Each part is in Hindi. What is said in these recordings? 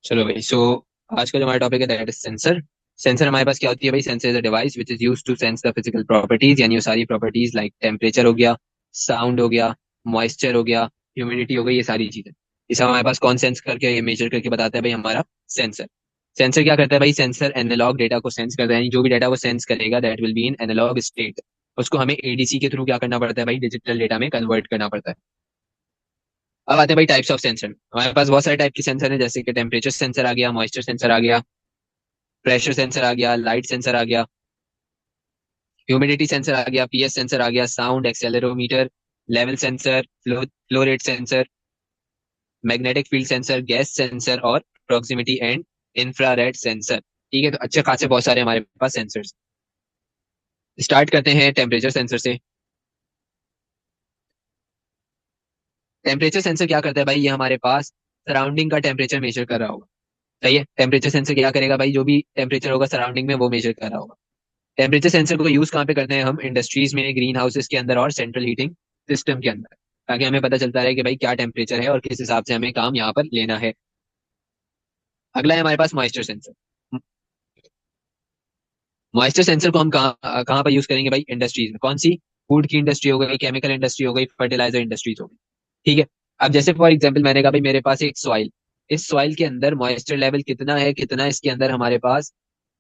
चलो भाई। आज का जो हमारा टॉपिक है दैट इज सेंसर। सेंसर हमारे पास क्या होती है भाई? Sensor is a device which is use to sense the physical properties, यानी वो सारी प्रॉपर्टीज लाइक टेम्परेचर हो गया, साउंड हो गया, मॉइस्चर हो गया, ह्यूमिडिटी हो गई, ये सारी चीजें इसे हमारे पास कौन सेंस करके ये मेजर करके बताता है भाई? हमारा सेंसर। सेंसर क्या करता है भाई? सेंसर एनालॉग डेटा को सेंस करता है, यानी जो भी डेटा वो सेंस करेगा that will be in analogue state. उसको हमें एडीसी के थ्रू क्या करना पड़ता है भाई? डिजिटल डेटा में कन्वर्ट करना पड़ता है। अब आते हैं भाई टाइप्स ऑफ सेंसर। हमारे पास बहुत सारे टाइप के सेंसर हैं, जैसे कि टेम्परेचर सेंसर आ गया, मॉइस्चर सेंसर आ गया, प्रेशर सेंसर आ गया, लाइट सेंसर आ गया, ह्यूमिडिटी सेंसर आ गया, पीएच सेंसर आ गया, sound accelerometer, level sensor, flow rate sensor, magnetic field sensor, gas sensor और प्रॉक्सिमिटी एंड इंफ्रारेड सेंसर। ठीक है, तो अच्छे खासे बहुत सारे हमारे पास सेंसर्स। स्टार्ट करते हैं टेम्परेचर सेंसर से। टेम्परेचर सेंसर क्या करता है भाई? ये हमारे पास सराउंडिंग का टेम्परेचर मेजर कर रहा होगा। सही है, टेम्परेचर सेंसर क्या करेगा भाई? जो भी टेम्परेचर होगा सराउंडिंग में वो मेजर कर रहा होगा। टेम्परेचर सेंसर को यूज कहाँ पे करते हैं हम? इंडस्ट्रीज में, ग्रीन हाउसेस के अंदर और सेंट्रल हीटिंग सिस्टम के अंदर, ताकि हमें पता चलता रहे कि भाई क्या टेम्परेचर है और किस हिसाब से हमें काम यहाँ पर लेना है। अगला है हमारे पास मॉइस्चर सेंसर। मॉइस्चर सेंसर को हम कहाँ कहाँ पर यूज करेंगे भाई? इंडस्ट्रीज में। कौन सी? फूड की इंडस्ट्री हो गई, केमिकल इंडस्ट्री हो गई, फर्टिलाइजर इंडस्ट्रीज हो गई। ठीक है। अब जैसे फॉर एग्जाम्पल मैंने कहा भाई मेरे पास एक सॉइल, इस सॉइल के अंदर मॉइस्चर लेवल कितना है, कितना इसके अंदर हमारे पास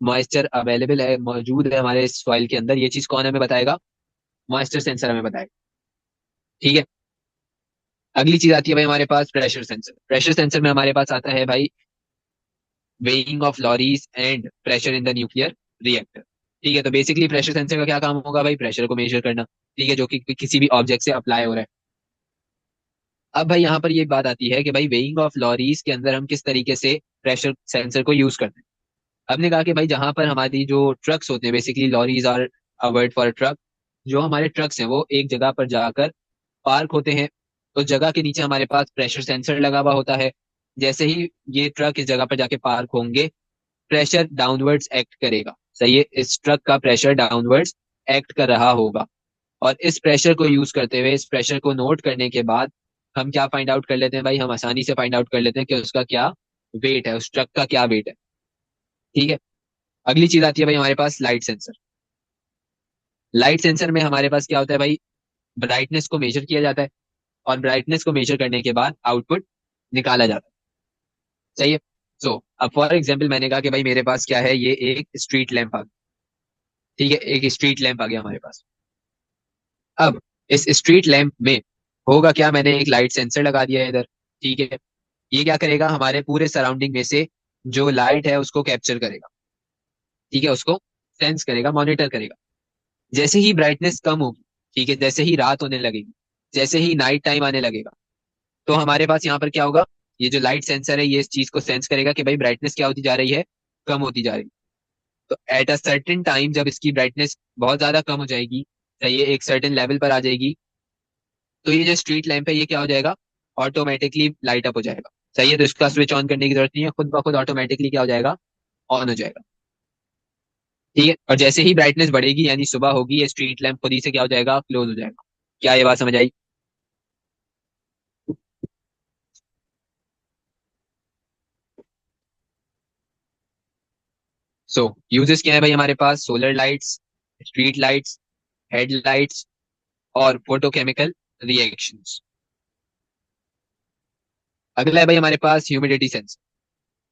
मॉइस्चर अवेलेबल है, मौजूद है हमारे सॉइल के अंदर, ये चीज कौन हमें बताएगा? मॉइस्चर सेंसर हमें बताएगा। ठीक है। अगली चीज आती है भाई हमारे पास प्रेशर सेंसर। प्रेशर सेंसर में हमारे पास आता है भाई weighing of lorries and pressure in the nuclear reactor. ठीक है, तो बेसिकली प्रेशर सेंसर का क्या काम होगा भाई? प्रेशर को मेजर करना। ठीक है, जो कि किसी भी ऑब्जेक्ट से अप्लाई हो रहा है। अब भाई यहाँ पर ये बात आती है कि भाई वेइंग ऑफ लॉरीज के अंदर हम किस तरीके से प्रेशर सेंसर को यूज करते हैं। हमने कहा कि भाई जहां पर हमारी जो ट्रक्स होते हैं, basically lorries are a word for truck, जो हमारे ट्रक्स हैं वो एक जगह पर जाकर पार्क होते हैं। तो जगह के नीचे हमारे पास प्रेशर सेंसर लगा हुआ होता है। जैसे ही ये ट्रक इस जगह पर जाके पार्क होंगे, प्रेशर डाउनवर्ड्स एक्ट करेगा। सही है, इस ट्रक का प्रेशर डाउनवर्ड्स एक्ट कर रहा होगा। और इस प्रेशर को यूज करते हुए, इस प्रेशर को नोट करने के बाद हम क्या फाइंड आउट कर लेते हैं भाई? हम आसानी से फाइंड आउट कर लेते हैं कि उसका क्या वेट है, उस ट्रक का क्या वेट है। ठीक है। अगली चीज आती है भाई हमारे पास लाइट सेंसर। लाइट सेंसर में हमारे पास क्या होता है भाई? ब्राइटनेस को मेजर किया जाता है, और ब्राइटनेस को मेजर करने के बाद आउटपुट निकाला जाता है। सही है। सो अब फॉर एग्जाम्पल मैंने कहा कि भाई मेरे पास क्या है, ये एक स्ट्रीट लैंप आ गया। ठीक है, एक स्ट्रीट लैंप आ गया हमारे पास। अब इस स्ट्रीट लैंप में होगा क्या? मैंने एक लाइट सेंसर लगा दिया है इधर। ठीक है। ये क्या करेगा? हमारे पूरे सराउंडिंग में से जो लाइट है उसको कैप्चर करेगा। ठीक है, उसको सेंस करेगा, मॉनिटर करेगा। जैसे ही ब्राइटनेस कम होगी, ठीक है, जैसे ही रात होने लगेगी, जैसे ही नाइट टाइम आने लगेगा, तो हमारे पास यहाँ पर क्या होगा? ये जो लाइट सेंसर है ये इस चीज को सेंस करेगा कि भाई ब्राइटनेस क्या होती जा रही है? कम होती जा रही है। तो एट अ सर्टेन टाइम जब इसकी ब्राइटनेस बहुत ज्यादा कम हो जाएगी, सही है, एक सर्टेन लेवल पर आ जाएगी, तो ये जो स्ट्रीट लैंप है ये क्या हो जाएगा? ऑटोमेटिकली लाइट अप हो जाएगा। सही है, तो इसका स्विच ऑन करने की जरूरत नहीं है, खुद ब खुद ऑटोमेटिकली क्या हो जाएगा? ऑन हो जाएगा। ठीक है, और जैसे ही ब्राइटनेस बढ़ेगी यानी सुबह होगी, ये स्ट्रीट लैंप खुद ही से क्या हो जाएगा? क्लोज हो जाएगा। क्या ये बात समझ आई? सो यूजेस क्या है भाई हमारे पास? Solar lights, street lights, headlights और फोटोकेमिकल रिएक्शंस। अगला है भाई हमारे पास ह्यूमिडिटी सेंसर।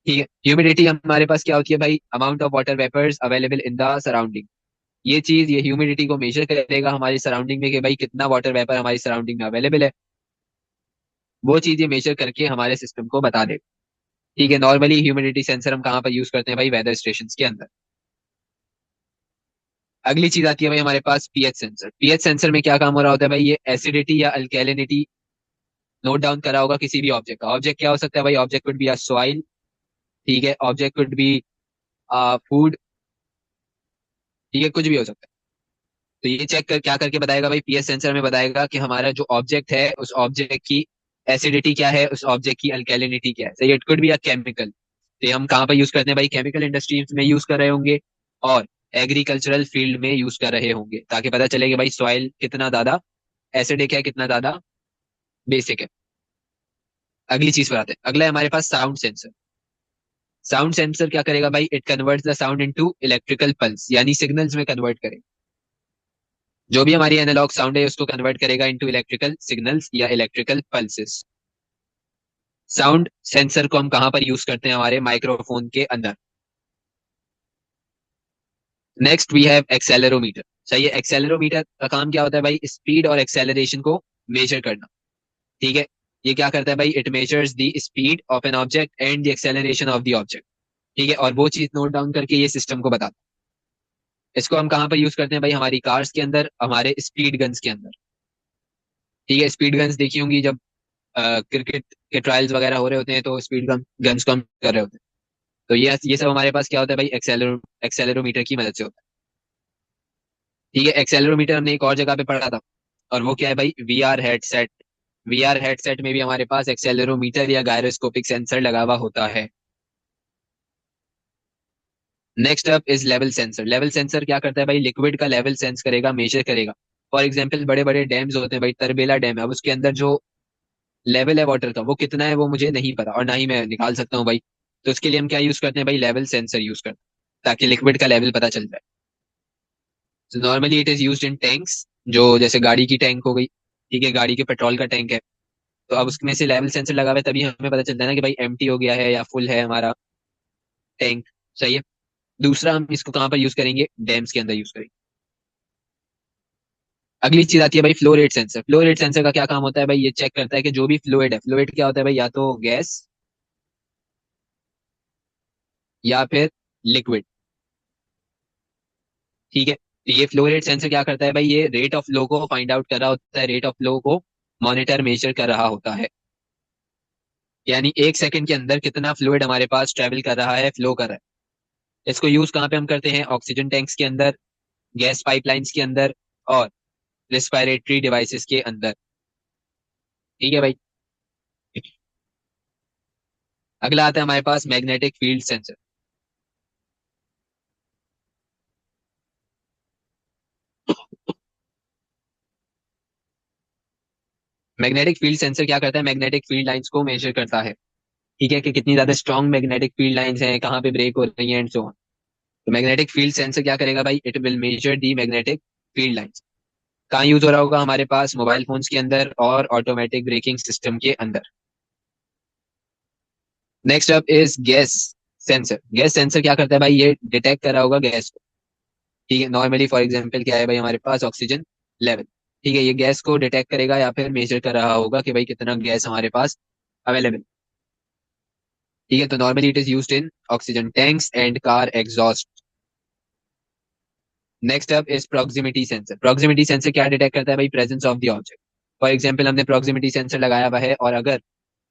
ठीक है, ह्यूमिडिटी हमारे पास क्या होती है भाई? Amount of water vapours available in the surrounding. ये चीज, ये ह्यूमिडिटी को मेजर करेगा हमारी सराउंडिंग में कि भाई कितना वाटर वेपर हमारी सराउंडिंग में अवेलेबल है। वो चीज ये मेजर करके हमारे सिस्टम को बता देगा। ठीक है, नॉर्मली ह्यूमिडिटी सेंसर हम कहाँ पर यूज करते हैं भाई? वेदर स्टेशन के अंदर। अगली चीज आती है भाई हमारे पास पीएच सेंसर। पीएच सेंसर में क्या काम हो रहा होता है भाई? ये एसिडिटी या अल्कैलिनिटी नोट डाउन करा होगा किसी भी ऑब्जेक्ट का। ऑब्जेक्ट क्या हो सकता है भाई? Object could be a soil, ठीक है, ऑब्जेक्ट कुड बी फूड, ठीक है, कुछ भी हो सकता है। तो ये चेक कर क्या करके बताएगा भाई? पीएच सेंसर में बताएगा कि हमारा जो ऑब्जेक्ट है उस ऑब्जेक्ट की एसिडिटी क्या है, उस ऑब्जेक्ट की अल्कैलिनिटी क्या है। सही, it could be a chemical. तो ये हम कहाँ पर यूज करते हैं भाई? केमिकल इंडस्ट्रीज में यूज कर रहे होंगे, और एग्रीकल्चरल फील्ड में यूज कर रहे होंगे, ताकि पता चले कि भाई सॉइल कितना ज्यादा एसिडिक है, कितना ज्यादा बेसिक है। अगली चीज पर आते हैं। अगला है हमारे पास साउंड सेंसर। साउंड सेंसर क्या करेगा भाई, it converts the sound into electrical pulse, यानी सिग्नल्स में कन्वर्ट करेगा। जो भी हमारी एनालॉग साउंड है उसको कन्वर्ट करेगा इनटू इलेक्ट्रिकल सिग्नल्स या इलेक्ट्रिकल पल्सेस। साउंड सेंसर को हम कहां पर यूज करते हैं, हमारे माइक्रोफोन के अंदर। Next we have accelerometer. सही है, एक्सेलेरोमीटर का काम क्या होता है भाई, स्पीड और एक्सेलरेशन को मेजर करना। ठीक है, ये क्या करता है भाई, it measures the speed of an object and the acceleration of the object. ठीक है, और वो चीज नोट डाउन करके ये सिस्टम को बताता है। इसको हम कहाँ पर यूज करते हैं भाई, हमारी कार्स के अंदर, हमारे स्पीड गन्स के अंदर। ठीक है, स्पीड गन्स देखी होंगी, जब क्रिकेट के ट्रायल्स वगैरह हो रहे होते हैं तो स्पीड गन्स को हम कर रहे होते हैं। तो ये सब हमारे पास क्या होता है भाई, एक्सेलरोमीटर की मदद से होता है। ठीक है, एक्सेलरोमीटर हमने एक और जगह पे पढ़ा था, और वो क्या है भाई, वीआर हेडसेट। वीआर हेडसेट में भी हमारे पास एक्सेलरोमीटर या गायरोस्कोपिक सेंसर लगा हुआ होता है। Next up is level sensor. Level sensor क्या करता है भाई, लिक्विड का लेवल सेंस करेगा, मेजर करेगा। फॉर एग्जाम्पल बड़े बड़े डैम्स होते हैं भाई, तरबेला डैम है, अब उसके अंदर जो लेवल है वाटर का वो कितना है वो मुझे नहीं पता, और ना ही मैं निकाल सकता हूँ भाई। तो उसके लिए हम क्या यूज करते हैं भाई, लेवल सेंसर यूज करते हैं, ताकि लिक्विड का लेवल पता चल जाए। तो normally it is used in tanks, जो जैसे गाड़ी की टैंक हो गई। ठीक है, गाड़ी के पेट्रोल का टैंक है, तो अब उसमें से लेवल सेंसर लगा हुआ है, तभी हमें पता चलता है ना कि भाई एम्प्टी हो गया है या फुल है हमारा टैंक। सही है। दूसरा हम इसको कहाँ पर यूज करेंगे, डैम्स के अंदर यूज करेंगे। अगली चीज आती है भाई flow rate sensor. Flow rate sensor का क्या काम होता है भाई, ये चेक करता है कि जो भी फ्लूइड है, फ्लूइड क्या होता है भाई, या तो गैस या फिर लिक्विड। ठीक है, तो ये फ्लो रेट सेंसर क्या करता है भाई, ये रेट ऑफ फ्लो को फाइंड आउट कर रहा होता है, रेट ऑफ फ्लो को मॉनिटर मेजर कर रहा होता है। यानी एक सेकंड के अंदर कितना फ्लूइड हमारे पास ट्रेवल कर रहा है, फ्लो कर रहा है। इसको यूज कहाँ पे हम करते हैं, ऑक्सीजन टैंक्स के अंदर, गैस पाइपलाइंस के अंदर, और रेस्पिरेटरी डिवाइसेस के अंदर। ठीक है भाई। अगला आता है हमारे पास magnetic field sensor. Magnetic field sensor क्या करता है, मैग्नेटिक फील्ड लाइंस को मेजर करता है। ठीक है, कि कितनी ज्यादा स्ट्रॉन्ग मैग्नेटिक फील्ड लाइंस हैं, कहाँ पे ब्रेक हो रही है, एंड सो ऑन। तो मैग्नेटिक फील्ड सेंसर क्या करेगा भाई, it will measure the magnetic field lines. कहाँ यूज हो रहा होगा, हमारे पास मोबाइल फोन्स के अंदर और ऑटोमेटिक ब्रेकिंग सिस्टम के अंदर। Next up is gas sensor. Gas sensor क्या करता है भाई, ये डिटेक्ट कर रहा होगा गैस को। ठीक है, नॉर्मली फॉर एग्जांपल क्या है भाई, हमारे पास ऑक्सीजन लेवल। ठीक है, ये गैस को डिटेक्ट करेगा या फिर मेजर कर रहा होगा कि भाई कितना गैस हमारे पास अवेलेबल। ठीक है, तो normally it is used in oxygen tanks and car exhaust. Next up is proximity sensor. Proximity sensor क्या डिटेक्ट करता है भाई, presence of the object. For example हमने प्रॉक्सिमिटी सेंसर लगाया हुआ है, और अगर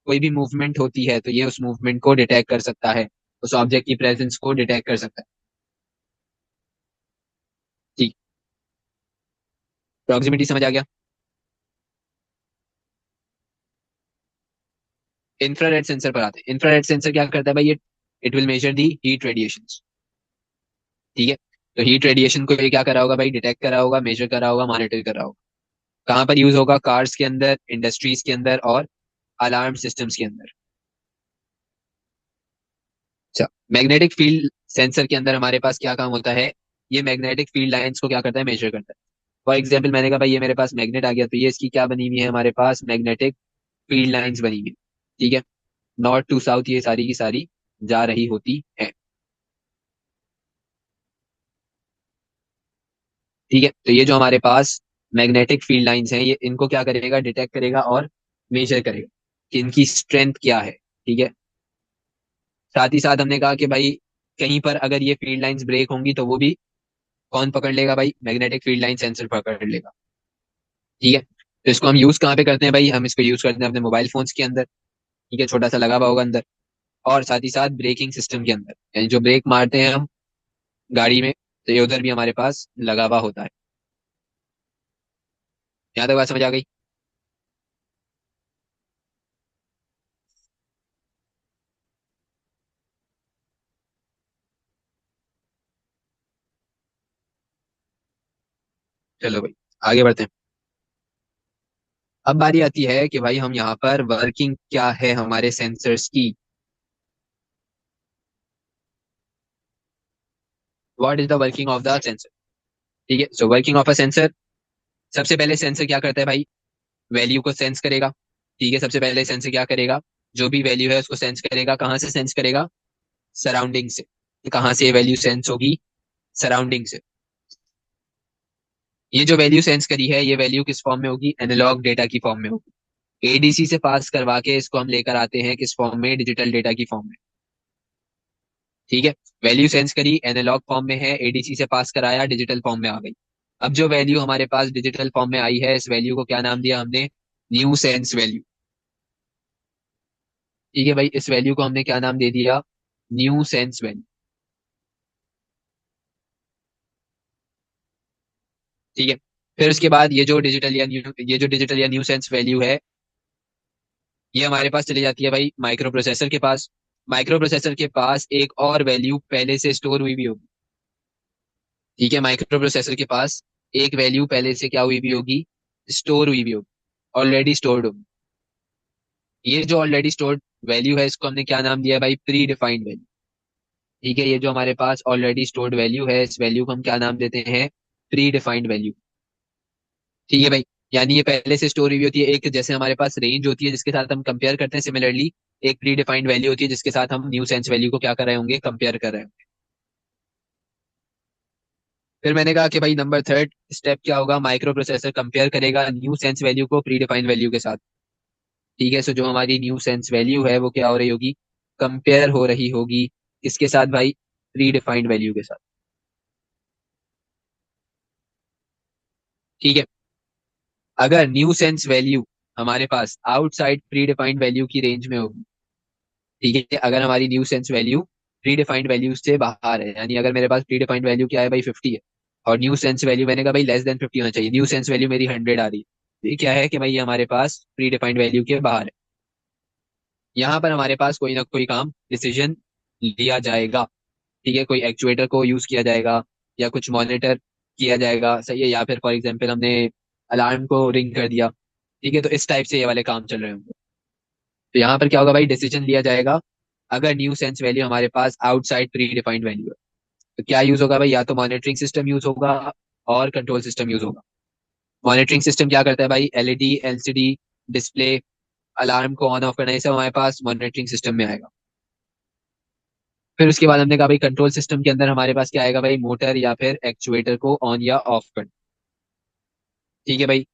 कोई भी मूवमेंट होती है तो ये उस मूवमेंट को डिटेक्ट कर सकता है, उस ऑब्जेक्ट की प्रेजेंस को डिटेक्ट कर सकता है। ठीक, प्रॉक्सिमिटी समझ आ गया। इंफ्रारेड सेंसर पर आते हैं। इंफ्रारेड सेंसर क्या करता है भाई, ये it will measure the heat radiation. ठीक है, तो हीट रेडिएशन को ये क्या करा होगा भाई, डिटेक्ट करा होगा, मेजर करा होगा, मॉनिटर करा होगा। कहाँ पर यूज होगा, कार्स के अंदर, इंडस्ट्रीज के अंदर, और अलार्म सिस्टम्स के अंदर। अच्छा, मैग्नेटिक फील्ड सेंसर के अंदर हमारे पास क्या काम होता है, ये मैग्नेटिक फील्ड लाइंस को क्या करता है, मेजर करता है। फॉर एग्जाम्पल मैंने कहा भाई ये मेरे पास मैग्नेट आ गया, तो ये इसकी क्या बनी हुई है, हमारे पास मैग्नेटिक फील्ड लाइंस बनी हुई है। ठीक है, नॉर्थ टू साउथ ये सारी की सारी जा रही होती है। ठीक है, तो ये जो हमारे पास मैग्नेटिक फील्ड लाइंस हैं, ये इनको क्या करेगा, डिटेक्ट करेगा और मेजर करेगा कि इनकी स्ट्रेंथ क्या है। ठीक है, साथ ही साथ हमने कहा कि भाई कहीं पर अगर ये फील्ड लाइंस ब्रेक होंगी तो वो भी कौन पकड़ लेगा भाई, मैग्नेटिक फील्ड लाइन सेंसर पकड़ लेगा। ठीक है, तो इसको हम यूज कहाँ पे करते हैं भाई, हम इसको यूज करते हैं अपने मोबाइल फोन्स के अंदर। ठीक है, छोटा सा लगा हुआ होगा अंदर, और साथ ही साथ ब्रेकिंग सिस्टम के अंदर, यानी जो ब्रेक मारते हैं हम गाड़ी में, तो ये उधर भी हमारे पास लगा हुआ होता है। यहाँ तक बात समझ आ गई। चलो भाई, आगे बढ़ते हैं। अब बारी आती है कि भाई हम यहाँ पर वर्किंग क्या है हमारे सेंसर्स की। What is the working of the sensor. ठीक है, so working of a sensor, सबसे पहले सेंसर क्या करता है भाई, वैल्यू को सेंस करेगा। ठीक है, सबसे पहले सेंसर क्या करेगा, जो भी वैल्यू है उसको सेंस करेगा। कहाँ से सेंस करेगा, सराउंडिंग से। कहाँ से ये वैल्यू सेंस होगी, सराउंडिंग से। ये जो वैल्यू सेंस करी है ये वैल्यू किस फॉर्म में होगी, एनालॉग डेटा की फॉर्म में होगी। एडीसी से पास करवा के इसको हम लेकर आते हैं किस फॉर्म में, डिजिटल डेटा की फॉर्म में। ठीक है, वैल्यू सेंस करी, एनालॉग फॉर्म में है, एडीसी से पास कराया, डिजिटल फॉर्म में आ गई। अब जो वैल्यू हमारे पास डिजिटल फॉर्म में आई है, इस वैल्यू को क्या नाम दिया हमने, न्यू सेंस वैल्यू। ठीक है भाई, इस वैल्यू को हमने क्या नाम दे दिया, न्यू सेंस वैल्यू। ठीक है, फिर उसके बाद ये जो डिजिटल या न्यू सेंस वैल्यू है, ये हमारे पास चली जाती है भाई माइक्रो प्रोसेसर के पास। माइक्रो प्रोसेसर के पास एक और वैल्यू पहले से स्टोर हुई भी होगी। ठीक है, माइक्रो प्रोसेसर के पास एक वैल्यू पहले से क्या हुई भी होगी, स्टोर हुई भी होगी, ऑलरेडी स्टोर्ड होगी। ये जो ऑलरेडी स्टोर्ड वैल्यू है इसको हमने क्या नाम दिया है भाई, प्री डिफाइंड वैल्यू। ठीक है, ये जो हमारे पास ऑलरेडी स्टोर्ड वैल्यू है, इस वैल्यू को हम क्या नाम देते हैं, प्री डिफाइंड वैल्यू। ठीक है भाई, यानी ये पहले से स्टोर हुई होती है। एक जैसे हमारे पास रेंज होती है जिसके साथ हम कंपेयर करते हैं, सिमिलरली एक प्री डिफाइंड वैल्यू होती है जिसके साथ हम न्यू सेंस वैल्यू को क्या कर रहे होंगे, कंपेयर कर रहे होंगे। फिर मैंने कहा कि भाई नंबर थर्ड स्टेप क्या होगा, माइक्रो प्रोसेसर कंपेयर करेगा न्यू सेंस वैल्यू को प्री डिफाइंड वैल्यू के साथ। ठीक है, सो जो हमारी न्यू सेंस वैल्यू है वो क्या हो रही होगी, कंपेयर हो रही होगी किसके साथ भाई, प्री डिफाइंड वैल्यू के साथ। ठीक है, अगर न्यू सेंस वैल्यू हमारे पास आउटसाइड प्री डिफाइंड वैल्यू की रेंज में होगी। ठीक है, अगर हमारी new sense value pre defined value से बाहर है, यानी अगर मेरे पास प्री डिफाइंड वैल्यू क्या है भाई 50 है, और न्यू सेंस वैल्यू मैंने कहा भाई लेस देन 50 होना चाहिए, न्यू सेंस वैल्यू मेरी 100 आ रही है, तो ये क्या है कि भाई ये हमारे पास प्री डिफाइंड वैल्यू के बाहर है। यहाँ पर हमारे पास कोई ना कोई काम डिसीजन लिया जाएगा। ठीक है, कोई एक्चुएटर को यूज किया जाएगा, या कुछ मॉनिटर किया जाएगा, सही है, या फिर फॉर एग्जाम्पल हमने अलार्म को रिंग कर दिया। ठीक है, तो इस टाइप से ये वाले काम चल रहे होंगे। तो यहाँ पर क्या होगा भाई, डिसीजन लिया जाएगा अगर न्यू सेंस वैल्यू हमारे पास आउटसाइड प्री डिफाइंड वैल्यू है। तो क्या यूज होगा भाई, या तो मॉनिटरिंग सिस्टम यूज होगा और कंट्रोल सिस्टम यूज होगा। मॉनिटरिंग सिस्टम क्या करता है भाई, एलईडी, एलसीडी, डिस्प्ले, अलार्म को ऑन ऑफ करना, ये सब हमारे पास मॉनिटरिंग सिस्टम में आएगा। फिर उसके बाद हमने कहा भाई कंट्रोल सिस्टम के अंदर हमारे पास क्या आएगा भाई, मोटर या फिर एक्चुएटर को ऑन या ऑफ कर। ठीक है भाई,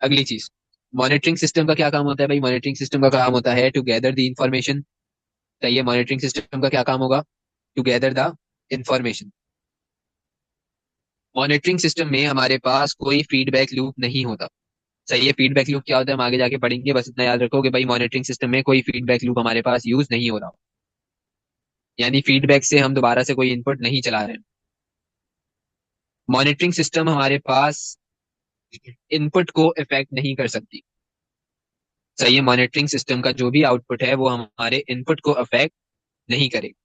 अगली चीज, मॉनिटरिंग सिस्टम का क्या काम होता है भाई, मॉनिटरिंग सिस्टम का काम होता है टू गैदर द इंफॉर्मेशन। चाहिए, मॉनिटरिंग सिस्टम का क्या काम होगा, to gather the information. Monitoring system में हमारे पास कोई फीडबैक लूप नहीं होता। सही है, फीडबैक लूप क्या होता है हम आगे जाके पढ़ेंगे, बस इतना याद रखो कि भाई मॉनिटरिंग सिस्टम में कोई फीडबैक लूप हमारे पास यूज नहीं हो रहा, यानी फीडबैक से हम दोबारा से कोई इनपुट नहीं चला रहे हैं। मॉनिटरिंग सिस्टम हमारे पास इनपुट को इफेक्ट नहीं कर सकती। सही है, मॉनिटरिंग सिस्टम का जो भी आउटपुट है वो हमारे इनपुट को अफेक्ट नहीं करेगा।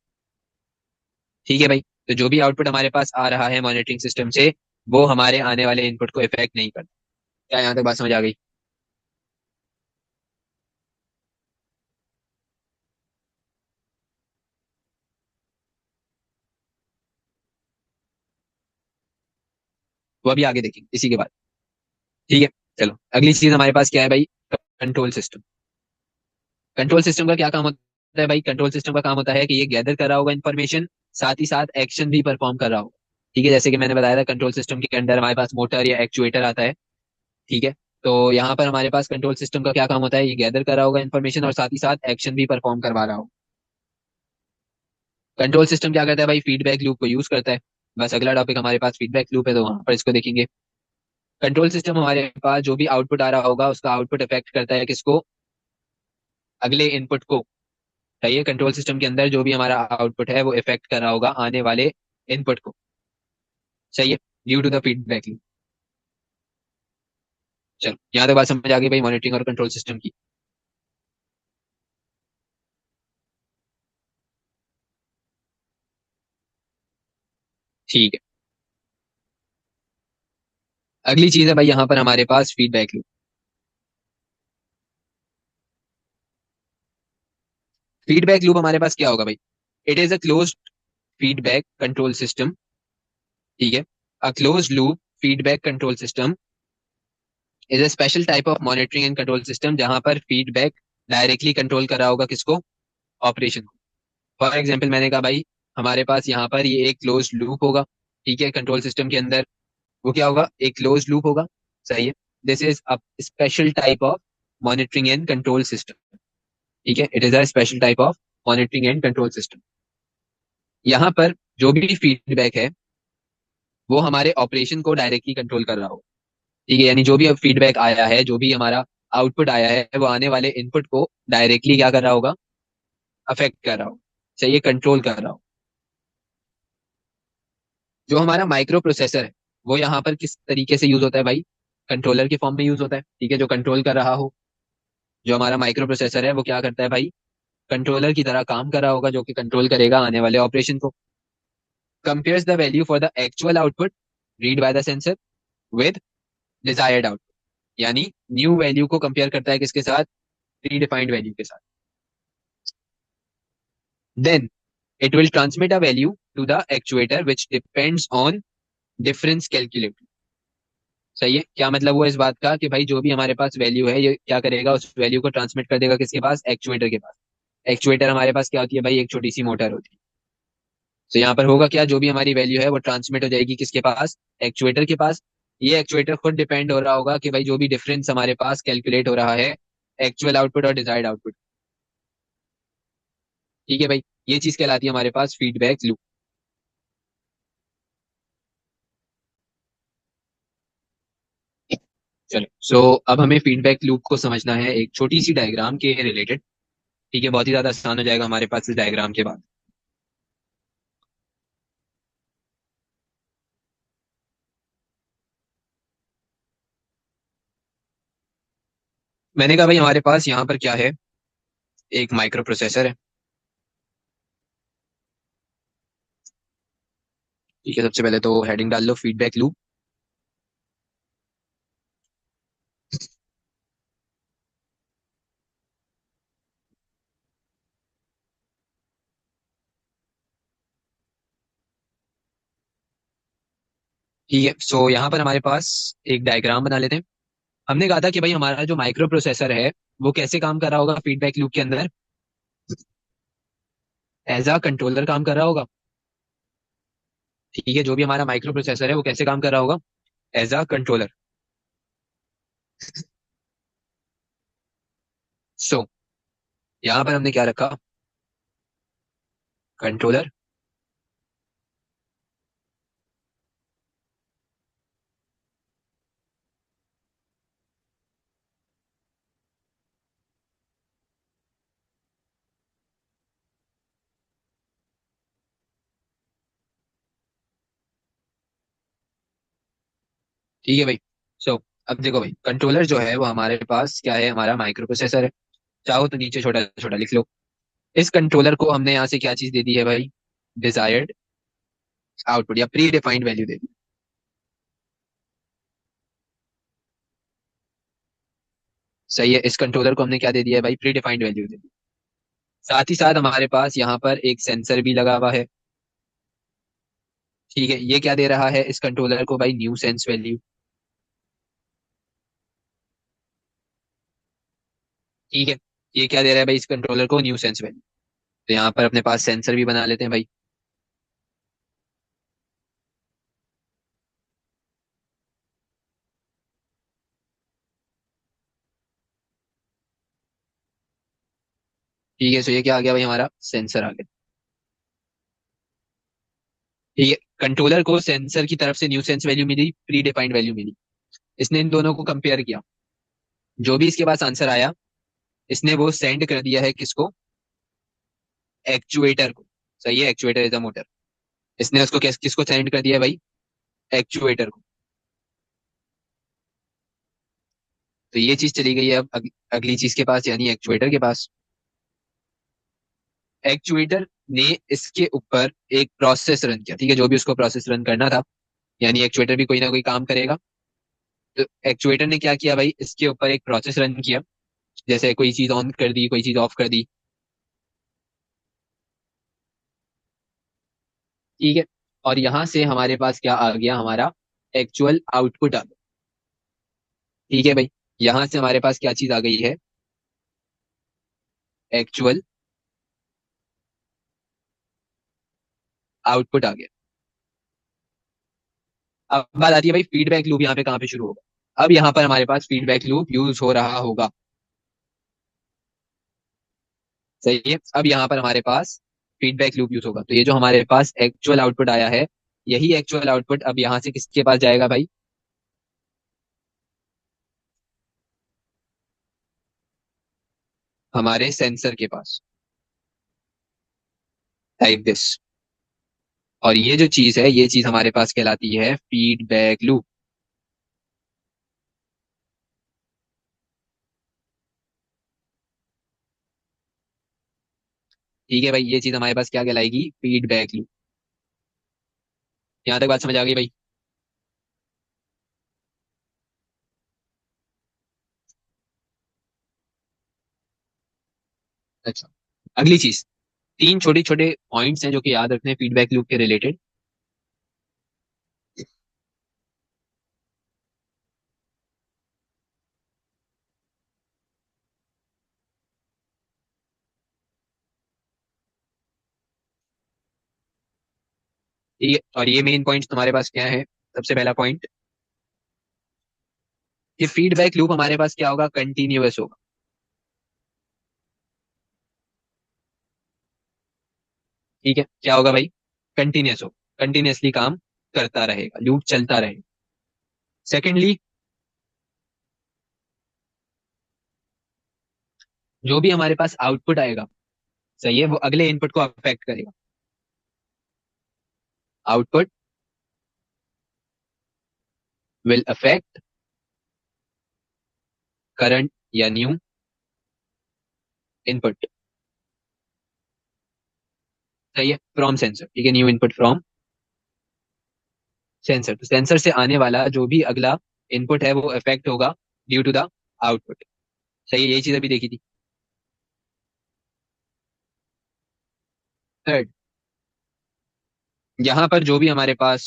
ठीक है भाई, तो जो भी आउटपुट हमारे पास आ रहा है मॉनिटरिंग सिस्टम से, वो हमारे आने वाले इनपुट को इफेक्ट नहीं करता। क्या यहाँ तक बात समझ आ गई। वो अभी आगे देखेंगे इसी के बाद। ठीक है, चलो अगली चीज हमारे पास क्या है भाई, कंट्रोल सिस्टम। कंट्रोल सिस्टम का क्या काम होता है भाई, कंट्रोल सिस्टम का काम होता है कि ये गैदर कर रहा होगा इन्फॉर्मेशन, साथ ही साथ एक्शन भी परफॉर्म कर रहा होगा। ठीक है, जैसे कि मैंने बताया था कंट्रोल सिस्टम के अंदर हमारे पास मोटर या एक्चुएटर आता है। ठीक है, तो यहाँ पर हमारे पास कंट्रोल सिस्टम का क्या काम होता है, ये गैदर कर रहा होगा इन्फॉर्मेशन और साथ ही साथ एक्शन भी परफॉर्म करवा रहा होगा। कंट्रोल सिस्टम क्या करता है भाई, फीडबैक लूप को यूज करता है। बस अगला टॉपिक हमारे पास फीडबैक लूप है, तो वहां पर इसको देखेंगे। कंट्रोल सिस्टम हमारे पास जो भी आउटपुट आ रहा होगा उसका आउटपुट इफेक्ट करता है किसको, अगले इनपुट को। सही है, कंट्रोल सिस्टम के अंदर जो भी हमारा आउटपुट है वो इफेक्ट कर रहा होगा आने वाले इनपुट को। सही है, due to the feedback loop. चलो यहाँ तक बात समझ आ गई भाई मॉनिटरिंग और कंट्रोल सिस्टम की। ठीक है, अगली चीज है भाई यहाँ पर हमारे पास फीडबैक लूप। फीडबैक लूप हमारे पास क्या होगा भाई, it is a close feedback control system, ठीक है। A close loop feedback control system is a special type of monitoring and control system जहां पर फीडबैक डायरेक्टली कंट्रोल कर रहा होगा किसको, ऑपरेशन को। फॉर एग्जाम्पल मैंने कहा भाई हमारे पास यहाँ पर ये एक क्लोज लूप होगा, ठीक है, कंट्रोल सिस्टम के अंदर। वो क्या होगा, एक क्लोज लूप होगा, सही है। This is a special type of monitoring and control system, ठीक है, it is a special type of monitoring and control system. यहाँ पर जो भी फीडबैक है वो हमारे ऑपरेशन को डायरेक्टली कंट्रोल कर रहा हो, ठीक है, यानी जो भी अब फीडबैक आया है, जो भी हमारा आउटपुट आया है, वो आने वाले इनपुट को डायरेक्टली क्या कर रहा होगा, अफेक्ट कर रहा हो, चाहिए कंट्रोल कर रहा हो। जो हमारा माइक्रो प्रोसेसर है वो यहाँ पर किस तरीके से यूज होता है भाई, कंट्रोलर के फॉर्म में यूज होता है, ठीक है, जो कंट्रोल कर रहा हो। जो हमारा माइक्रो प्रोसेसर है वो क्या करता है भाई, कंट्रोलर की तरह काम कर रहा होगा, जो कि कंट्रोल करेगा आने वाले ऑपरेशन को। Compares the value for the actual output read by the sensor with desired output, यानी न्यू वैल्यू को कंपेयर करता है किसके साथ, प्री डिफाइंड वैल्यू के साथ। Then it will transmit a value to the actuator which depends on difference calculated. सही है, क्या मतलब हुआ इस बात का कि भाई जो भी हमारे पास वैल्यू है ये क्या करेगा, उस वैल्यू को ट्रांसमिट कर देगा किसके पास, एक्चुएटर के पास। एक्चुएटर हमारे पास क्या होती है भाई, एक छोटी सी मोटर होती है। तो यहाँ पर होगा क्या, जो भी हमारी वैल्यू है वो ट्रांसमिट हो जाएगी किसके पास, एक्चुएटर के पास। ये एक्चुएटर खुद डिपेंड हो रहा होगा कि भाई जो भी डिफरेंस हमारे पास कैलकुलेट हो रहा है एक्चुअल आउटपुट और डिजायर्ड आउटपुट, ठीक है भाई। ये चीज कहलाती है हमारे पास फीडबैक लूप। चलो सो अब हमें फीडबैक लूप को समझना है एक छोटी सी डायग्राम के रिलेटेड, ठीक है, बहुत ही ज्यादा आसान हो जाएगा हमारे पास इस डायग्राम के बाद। मैंने कहा भाई हमारे पास यहाँ पर क्या है, एक माइक्रो प्रोसेसर है, ठीक है। सबसे पहले तो हेडिंग डाल लो फीडबैक लूप। ठीक है, सो यहाँ पर हमारे पास एक डायग्राम बना लेते हैं। हमने कहा था कि भाई हमारा जो माइक्रो प्रोसेसर है वो कैसे काम कर रहा होगा फीडबैक लूप के अंदर, एज अ कंट्रोलर काम कर रहा होगा, ठीक है। जो भी हमारा माइक्रो प्रोसेसर है वो कैसे काम कर रहा होगा, एज अ कंट्रोलर। सो यहाँ पर हमने क्या रखा, कंट्रोलर, ठीक है भाई। सो अब देखो भाई कंट्रोलर जो है वो हमारे पास क्या है, हमारा माइक्रो प्रोसेसर है। चाहो तो नीचे छोटा छोटा लिख लो। इस कंट्रोलर को हमने यहाँ से क्या चीज दे दी है भाई, डिजायर्ड आउटपुट या प्री डिफाइंड वैल्यू दे दी। सही है, इस कंट्रोलर को हमने क्या दे दिया है भाई, प्री डिफाइंड वैल्यू दे दी। साथ ही साथ हमारे पास यहाँ पर एक सेंसर भी लगा हुआ है, ठीक है। ये क्या दे रहा है इस कंट्रोलर को भाई, न्यू सेंस वैल्यू, ठीक है। ये क्या दे रहा है भाई इस कंट्रोलर को, न्यू सेंस वैल्यू। तो यहाँ पर अपने पास सेंसर भी बना लेते हैं भाई। ठीक है, सो ये क्या आ गया भाई, हमारा सेंसर आ गया, ठीक है। कंट्रोलर को सेंसर की तरफ से न्यू सेंस वैल्यू मिली, प्री डिफाइंड वैल्यू मिली। इसने इन दोनों को कंपेयर किया, जो भी इसके पास आंसर आया इसने वो सेंड कर दिया है किसको, एक्चुएटर को। सही है, एक्चुएटर इज अ मोटर। इसने उसको किसको सेंड कर दिया है भाई, एक्चुएटर को। तो ये चीज चली गई है अब अगली चीज के पास, यानी एक्चुएटर के पास। एक्चुएटर ने इसके ऊपर एक प्रोसेस रन किया, ठीक है, जो भी उसको प्रोसेस रन करना था, यानी एक्चुएटर भी कोई ना कोई काम करेगा। तो एक्चुएटर ने क्या किया भाई, इसके ऊपर एक प्रोसेस रन किया, जैसे कोई चीज ऑन कर दी, कोई चीज ऑफ कर दी। ठीक है। और यहां से हमारे पास क्या आ गया, हमारा एक्चुअल आउटपुट आ गया। ठीक है भाई, यहां से हमारे पास क्या चीज आ गई है, एक्चुअल आउटपुट आ गया। अब बात आती है भाई फीडबैक लूप यहाँ पे कहाँ पे शुरू होगा। अब यहाँ पर हमारे पास फीडबैक लूप यूज हो रहा होगा। सही है, अब यहाँ पर हमारे पास फीडबैक लूप यूज होगा, तो ये जो हमारे पास एक्चुअल आउटपुट आया है, यही एक्चुअल आउटपुट अब यहाँ से किसके पास जाएगा भाई, हमारे सेंसर के पास, लाइक दिस। और ये जो चीज है, ये चीज हमारे पास कहलाती है फीडबैक लूप। ठीक है भाई, ये चीज हमारे पास क्या कहलाएगी, फीडबैक लूप। यहाँ तक बात समझ आ गई भाई। अच्छा, अगली चीज, तीन छोटे छोटे पॉइंट्स हैं जो कि याद रखने हैं फीडबैक लूप के रिलेटेड। ठीक है, और ये मेन पॉइंट्स तुम्हारे पास क्या है। सबसे पहला पॉइंट, कि फीडबैक लूप हमारे पास क्या होगा, कंटिन्यूअस होगा। ठीक है, क्या होगा भाई, कंटिन्यूअस होगा, कंटिन्यूअसली काम करता रहेगा, लूप चलता रहेगा। सेकेंडली, जो भी हमारे पास आउटपुट आएगा, सही है, वो अगले इनपुट को अफेक्ट करेगा। आउटपुट विल अफेक्ट करंट या न्यू इनपुट। सही है, फ्रॉम सेंसर, ठीक है, न्यू इनपुट फ्रॉम सेंसर। तो सेंसर से आने वाला जो भी अगला इनपुट है वो इफेक्ट होगा ड्यू टू द आउटपुट। सही है, यही चीज अभी देखी थी। थर्ड, यहाँ पर जो भी हमारे पास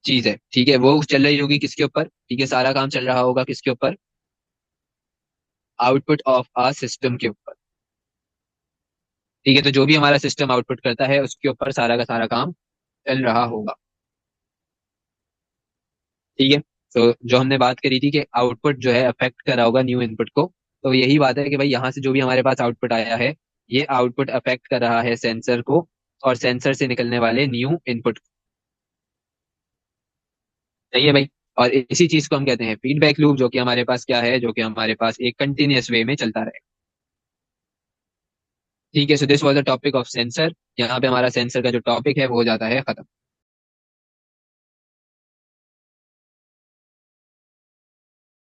चीज है, ठीक है, वो चल रही होगी किसके ऊपर, ठीक है, सारा काम चल रहा होगा किसके ऊपर, आउटपुट ऑफ आ सिस्टम के ऊपर। ठीक है, तो जो भी हमारा सिस्टम आउटपुट करता है उसके ऊपर सारा का सारा काम चल रहा होगा। ठीक है, तो जो हमने बात करी थी कि आउटपुट जो है अफेक्ट कर रहा होगा न्यू इनपुट को, तो यही बात है कि भाई यहाँ से जो भी हमारे पास आउटपुट आया है, ये आउटपुट अफेक्ट कर रहा है सेंसर को, और सेंसर से निकलने वाले न्यू इनपुट। सही है भाई। और इसी चीज को हम कहते हैं फीडबैक लूप, जो कि हमारे पास क्या है, जो कि हमारे पास एक कंटिन्यूअस वे में चलता रहे। ठीक है, so this was the topic of sensor. यहाँ पे हमारा सेंसर का जो टॉपिक है वो हो जाता है खत्म।